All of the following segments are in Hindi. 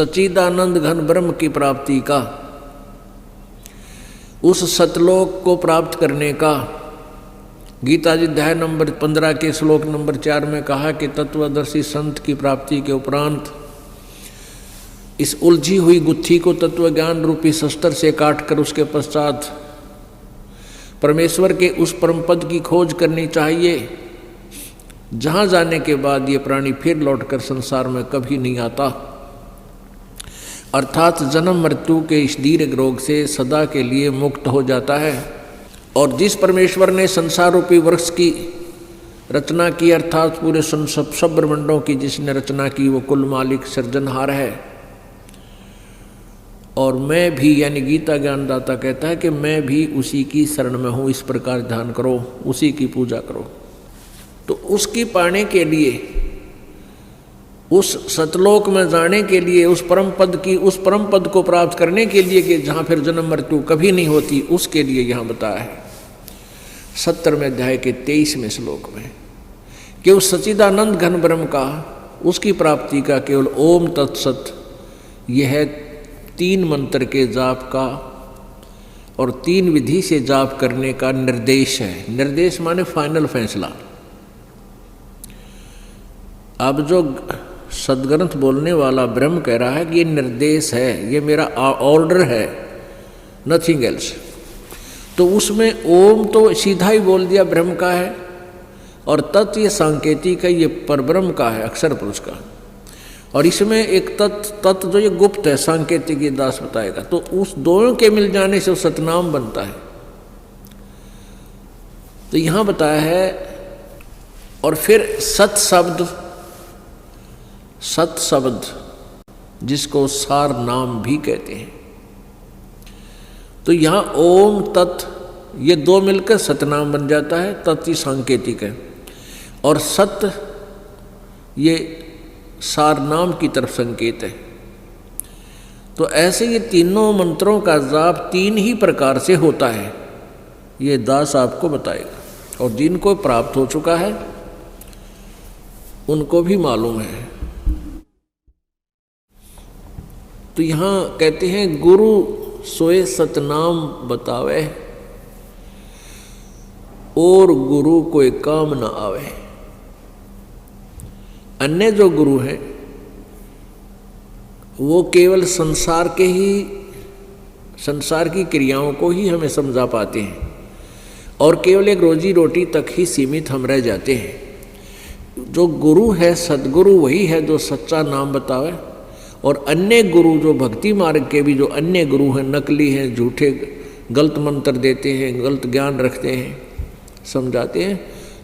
सच्चिदानंद घन ब्रह्म की प्राप्ति का, उस सतलोक को प्राप्त करने का गीता जी अध्याय नंबर 15 के श्लोक नंबर 4 में कहा कि तत्वदर्शी संत की प्राप्ति के उपरांत इस उलझी हुई गुत्थी को तत्व ज्ञान रूपी शस्त्र से काटकर उसके पश्चात परमेश्वर के उस परम पद की खोज करनी चाहिए, जहाँ जाने के बाद ये प्राणी फिर लौटकर संसार में कभी नहीं आता, अर्थात जन्म मृत्यु के इस दीर्घ रोग से सदा के लिए मुक्त हो जाता है। और जिस परमेश्वर ने संसार रूपी वृक्ष की रचना की, अर्थात पूरे सब ब्रह्मांडों की जिसने रचना की, वो कुल मालिक सृजनहार है। और मैं भी, यानी गीता ज्ञानदाता कहता है कि मैं भी उसी की शरण में हूँ, इस प्रकार ध्यान करो, उसी की पूजा करो। तो उसकी पाने के लिए, उस सतलोक में जाने के लिए, उस परम पद को प्राप्त करने के लिए कि जहाँ फिर जन्म मृत्यु कभी नहीं होती, उसके लिए यहाँ बताया है 17वें अध्याय के 23वें श्लोक में कि उस सच्चिदानंद घन ब्रह्म का, उसकी प्राप्ति का केवल ओम तत्सत, यह 3 मंत्र के जाप का और 3 विधि से जाप करने का निर्देश है। निर्देश माने फाइनल फैसला। अब जो सदग्रंथ बोलने वाला ब्रह्म कह रहा है कि ये निर्देश है, ये मेरा ऑर्डर है, नथिंग एल्स। तो उसमें ओम तो सीधा ही बोल दिया ब्रह्म का है, और तत् ये सांकेतिक है, ये परब्रह्म का है, अक्षर पुरुष का। और इसमें एक तत् जो ये गुप्त है, सांकेतिक, ये दास बताएगा। तो उस दोनों के मिल जाने से वो सतनाम बनता है। तो यहाँ बताया है। और फिर सत शब्द जिसको सार नाम भी कहते हैं। तो यहाँ ओम तत् ये 2 मिलकर सतनाम बन जाता है। तत् ही सांकेतिक है और सत ये सार नाम की तरफ संकेत है। तो ऐसे ये तीनों मंत्रों का जाप 3 ही प्रकार से होता है, ये दास आपको बताएगा। और जिनको प्राप्त हो चुका है उनको भी मालूम है। तो यहाँ कहते हैं गुरु सोए सतनाम बतावे, और गुरु कोई काम न आवे। अन्य जो गुरु हैं वो केवल संसार की क्रियाओं को ही हमें समझा पाते हैं, और केवल एक रोजी रोटी तक ही सीमित हम रह जाते हैं। जो गुरु है, सदगुरु वही है जो सच्चा नाम बतावे। और अन्य गुरु जो भक्ति मार्ग के भी जो अन्य गुरु हैं, नकली हैं, झूठे गलत मंत्र देते हैं, गलत ज्ञान रखते हैं, समझाते हैं,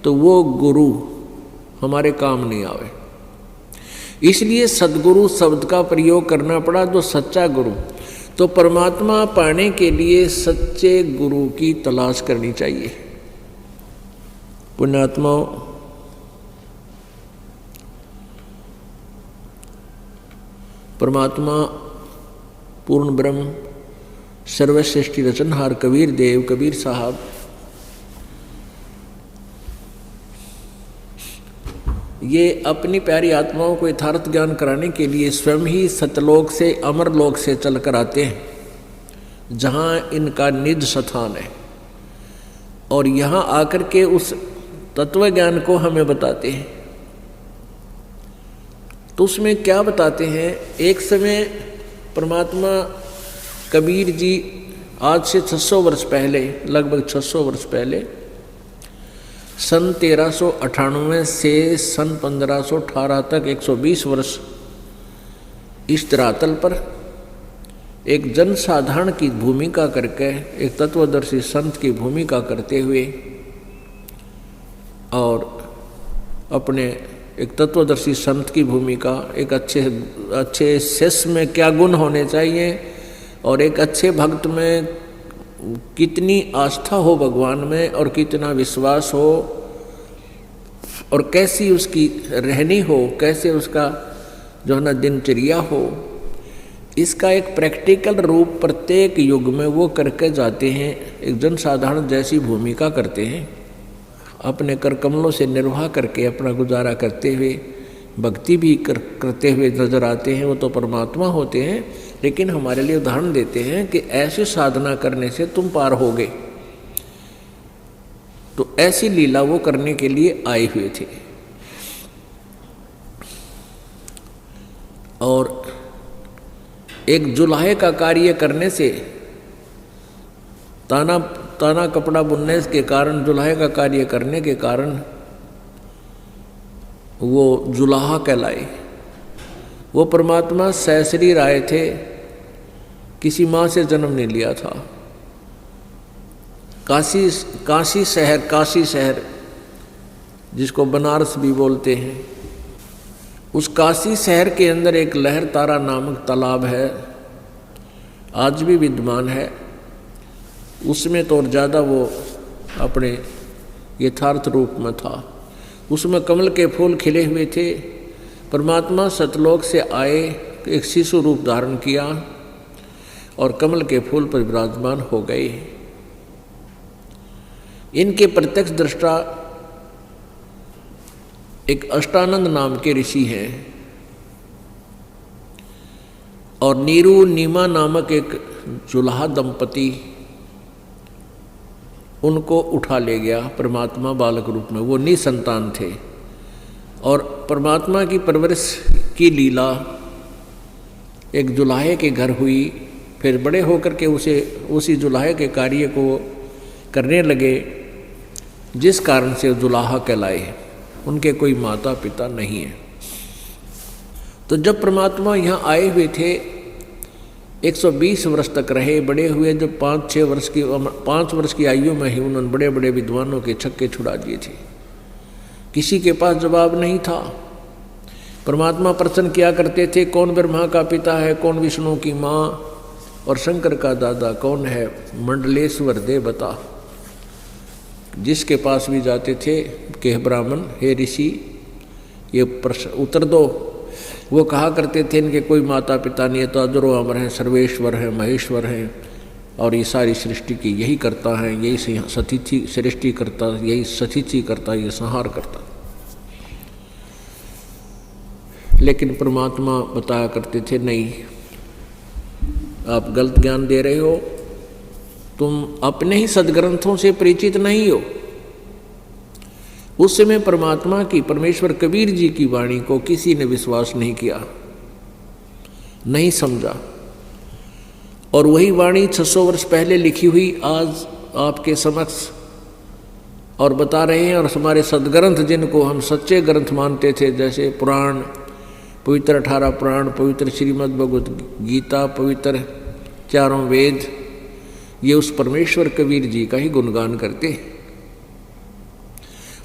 तो वो गुरु हमारे काम नहीं आवे। इसलिए सदगुरु शब्द का प्रयोग करना पड़ा, जो सच्चा गुरु। तो परमात्मा पाने के लिए सच्चे गुरु की तलाश करनी चाहिए। पुण्यात्माओं, परमात्मा पूर्ण ब्रह्म सर्वश्रेष्ठ रचनहार कबीर देव, कबीर साहब ये अपनी प्यारी आत्माओं को यथार्थ ज्ञान कराने के लिए स्वयं ही सतलोक से, अमरलोक से चलकर आते हैं, जहाँ इनका निज स्थान है। और यहाँ आकर के उस तत्व ज्ञान को हमें बताते हैं। तो उसमें क्या बताते हैं? एक समय परमात्मा कबीर जी आज से 600 वर्ष पहले, लगभग 600 वर्ष पहले, सन 1398 से सन 1518 तक 120 वर्ष इस धरातल पर एक जनसाधारण की भूमिका करके, एक तत्वदर्शी संत की भूमिका करते हुए, और अपने एक तत्वदर्शी संत की भूमिका, एक अच्छे शिष्य में क्या गुण होने चाहिए, और एक अच्छे भक्त में कितनी आस्था हो भगवान में, और कितना विश्वास हो, और कैसी उसकी रहनी हो, कैसे उसका जो है ना दिनचर्या हो, इसका एक प्रैक्टिकल रूप प्रत्येक युग में वो करके जाते हैं। एक जनसाधारण जैसी भूमिका करते हैं, अपने कर कमलों से निर्वाह करके अपना गुजारा करते हुए भक्ति भी करते हुए नजर आते हैं, वो तो परमात्मा होते हैं, लेकिन हमारे लिए उदाहरण देते हैं कि ऐसी साधना करने से तुम पार होगे। तो ऐसी लीला वो करने के लिए आए हुए थे। और एक जुलाहे का कार्य करने से, ताना कपड़ा बुनने के कारण, जुलाहे का कार्य करने के कारण वो जुलाहा कहलाए। वो परमात्मा सहशरीर आए थे, किसी माँ से जन्म नहीं लिया था। काशी शहर जिसको बनारस भी बोलते हैं, उस काशी शहर के अंदर एक लहर तारा नामक तालाब है, आज भी विद्यमान है। उसमें तो और ज़्यादा वो अपने यथार्थ रूप में था। उसमें कमल के फूल खिले हुए थे। परमात्मा सतलोक से आए, एक शिशु रूप धारण किया और कमल के फूल पर विराजमान हो गए। इनके प्रत्यक्ष दृष्टा एक अष्टानंद नाम के ऋषि हैं और नीरू नीमा नामक एक जुलाहा दंपति उनको उठा ले गया परमात्मा बालक रूप में। वो निसंतान थे और परमात्मा की परवरिश की लीला एक जुलाहे के घर हुई। फिर बड़े होकर के उसी जुलाहे के कार्य को करने लगे, जिस कारण से जुलाहा कहलाए। उनके कोई माता पिता नहीं है। तो जब परमात्मा यहाँ आए हुए थे, 120 वर्ष तक रहे, बड़े हुए। जब 5 वर्ष की आयु में ही उन्होंने बड़े बड़े विद्वानों के छक्के छुड़ा दिए थे। किसी के पास जवाब नहीं था। परमात्मा प्रश्न किया करते थे, कौन ब्रह्मा का पिता है, कौन विष्णु की माँ और शंकर का दादा कौन है, मंडलेश्वर दे बता। जिसके पास भी जाते थे कि हे ब्राह्मण, हे ऋषि, ये प्रश्न उत्तर दो। वो कहा करते थे इनके कोई माता पिता नहीं है, तो अजरो अमर हैं, सर्वेश्वर हैं, महेश्वर हैं और ये सारी सृष्टि की यही करता है, यही सतिथि सृष्टि करता, यही सतिथि करता, ये संहार करता। लेकिन परमात्मा बताया करते थे, नहीं, आप गलत ज्ञान दे रहे हो, तुम अपने ही सदग्रंथों से परिचित नहीं हो। उस समय परमात्मा की, परमेश्वर कबीर जी की वाणी को किसी ने विश्वास नहीं किया, नहीं समझा। और वही वाणी 600 वर्ष पहले लिखी हुई आज आपके समक्ष और बता रहे हैं। और हमारे सदग्रंथ जिनको हम सच्चे ग्रंथ मानते थे, जैसे पुराण, पवित्र 18 पुराण, पवित्र श्रीमद् भगवत गीता, पवित्र 4 वेद, ये उस परमेश्वर कबीर जी का ही गुणगान करते हैं।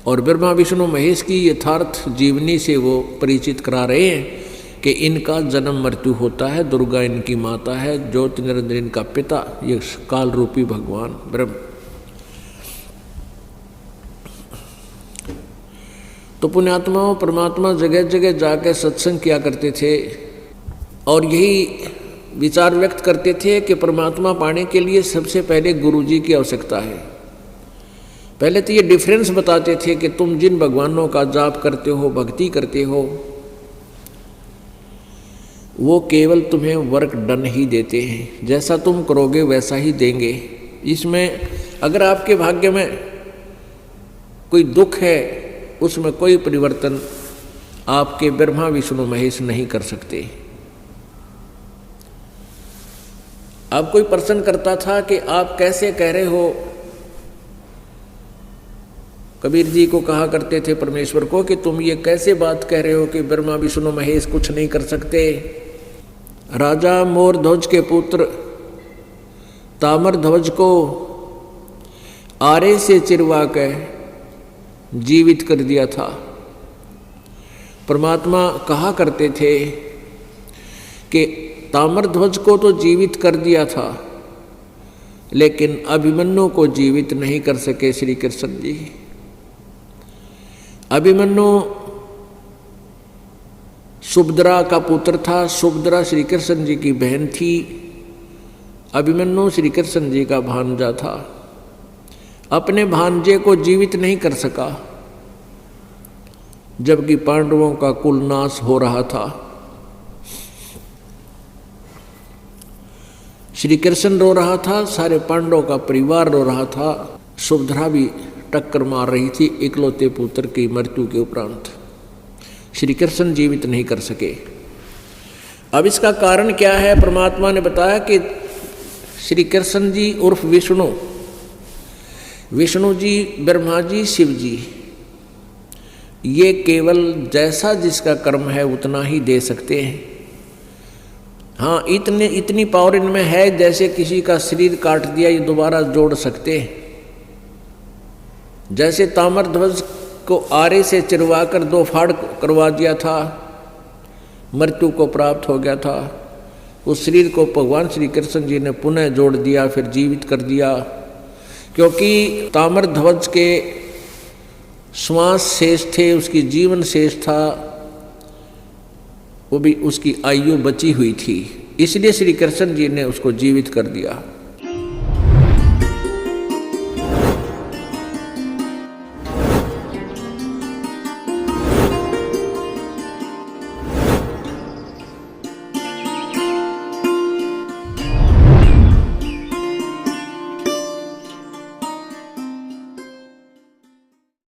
और ब्रह्मा विष्णु महेश की यथार्थ जीवनी से वो परिचित करा रहे हैं कि इनका जन्म मृत्यु होता है, दुर्गा इनकी माता है, ज्योति निरंजन इनका पिता, ये काल रूपी भगवान ब्रह्म। तो पुण्यात्माओं, परमात्मा जगह जगह जाकर सत्संग किया करते थे और यही विचार व्यक्त करते थे कि परमात्मा पाने के लिए सबसे पहले गुरु जी की आवश्यकता है। पहले तो ये डिफरेंस बताते थे कि तुम जिन भगवानों का जाप करते हो, भक्ति करते हो, वो केवल तुम्हें वर्क डन ही देते हैं, जैसा तुम करोगे वैसा ही देंगे। इसमें अगर आपके भाग्य में कोई दुख है, उसमें कोई परिवर्तन आपके ब्रह्मा विष्णु महेश नहीं कर सकते। अब कोई प्रश्न करता था कि आप कैसे कह रहे हो, कबीर जी को कहा करते थे परमेश्वर को कि तुम ये कैसे बात कह रहे हो कि ब्रह्मा विष्णु महेश कुछ नहीं कर सकते। राजा मोर ध्वज के पुत्र तामर ध्वज को आरे से चिरवा कर जीवित कर दिया था। परमात्मा कहा करते थे कि तामर ध्वज को तो जीवित कर दिया था, लेकिन अभिमन्यु को जीवित नहीं कर सके श्री कृष्ण जी। अभिमन्यु सुभद्रा का पुत्र था, सुभद्रा श्री कृष्ण जी की बहन थी, अभिमन्यु श्री कृष्ण जी का भांजा था। अपने भांजे को जीवित नहीं कर सका, जबकि पांडवों का कुल नाश हो रहा था। श्री कृष्ण रो रहा था, सारे पांडवों का परिवार रो रहा था, सुभद्रा भी टक्कर मार रही थी इकलौते पुत्र की मृत्यु के उपरांत। श्री कृष्ण जीवित नहीं कर सके। अब इसका कारण क्या है? परमात्मा ने बताया कि श्री कृष्ण जी उर्फ विष्णु, विष्णु जी, ब्रह्मा जी, शिव जी, ये केवल जैसा जिसका कर्म है उतना ही दे सकते हैं। हाँ, इतनी पावर इनमें है, जैसे किसी का शरीर काट दिया ये दोबारा जोड़ सकते हैं। जैसे ताम्रध्वज को आरे से चिरवा कर 2 फाड़ करवा दिया था, मृत्यु को प्राप्त हो गया था, उस शरीर को भगवान श्री कृष्ण जी ने पुनः जोड़ दिया, फिर जीवित कर दिया। क्योंकि ताम्रध्वज के श्वास शेष थे, उसकी जीवन शेष था, वो भी उसकी आयु बची हुई थी, इसलिए श्री कृष्ण जी ने उसको जीवित कर दिया।